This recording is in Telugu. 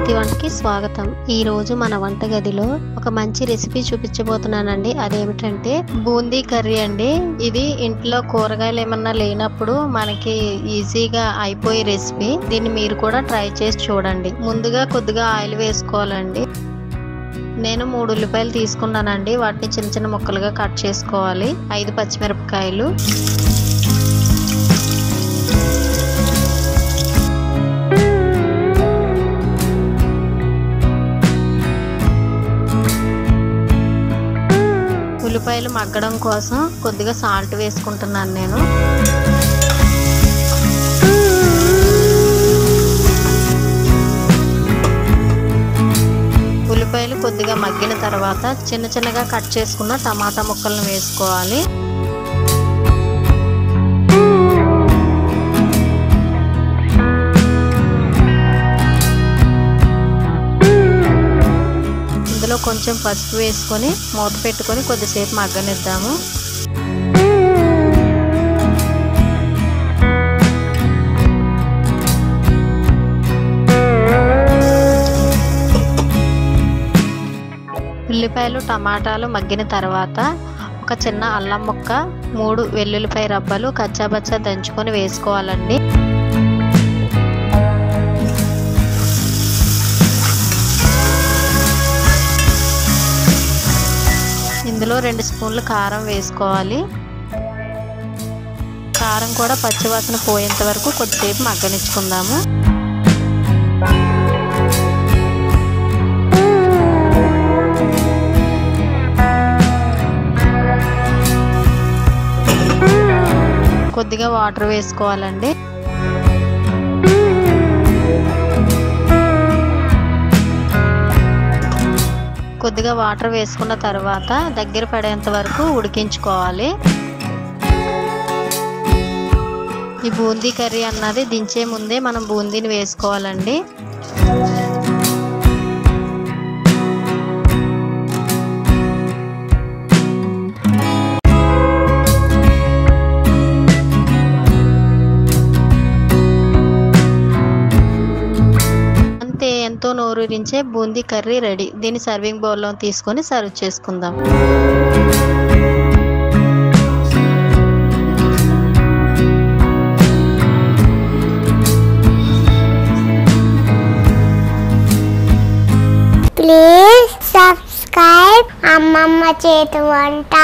చేతి వంటకి స్వాగతం। ఈ రోజు మన వంటగదిలో ఒక మంచి రెసిపీ చూపించబోతున్నానండి। అదేమిటంటే బూందీ కర్రీ అండి। ఇది ఇంట్లో కూరగాయలు ఏమన్నా లేనప్పుడు మనకి ఈజీగా అయిపోయే రెసిపీ। దీన్ని మీరు కూడా ట్రై చేసి చూడండి। ముందుగా కొద్దిగా ఆయిల్ వేసుకోవాలండి। నేను 3 ఉల్లిపాయలు తీసుకున్నానండి। వాటిని చిన్న చిన్న ముక్కలుగా కట్ చేసుకోవాలి। 5 పచ్చిమిరపకాయలు, ఉల్లిపాయలు మగ్గడం కోసం కొద్దిగా సాల్ట్ వేసుకుంటున్నాను నేను। ఉల్లిపాయలు కొద్దిగా మగ్గిన తర్వాత చిన్న చిన్నగా కట్ చేసుకున్న టమాటా ముక్కలను వేసుకోవాలి। ఇందులో కొంచెం పసుపు వేసుకొని మూత పెట్టుకొని కొద్దిసేపు మగ్గనిద్దాము। ఉల్లిపాయలు టమాటాలు మగ్గిన తర్వాత ఒక చిన్న అల్లం ముక్క, 3 వెల్లుల్లిపాయ రబ్బలు కచ్చాబచ్చా దంచుకొని వేసుకోవాలండి। ఇందులో 2 స్పూన్లు కారం వేసుకోవాలి। కారం కూడా పచ్చివాసన పోయేంత వరకు కొద్దిసేపు మగ్గనిచ్చుకుందాము। కొద్దిగా వాటర్ వేసుకోవాలండి। కొద్దిగా వాటర్ వేసుకున్న తర్వాత దగ్గర పడేంత వరకు ఉడికించుకోవాలి। ఈ బూందీ కర్రీ అన్నది దించే ముందే మనం బూందీని వేసుకోవాలండి। ఎంతో నోరూరించే బూందీ కర్రీ రెడీ। దీన్ని సర్వింగ్ బౌల్లో తీసుకొని సర్వ్ చేసుకుందాం। ప్లీజ్ సబ్స్క్రైబ్ అమ్మమ్మ చేతి వంట।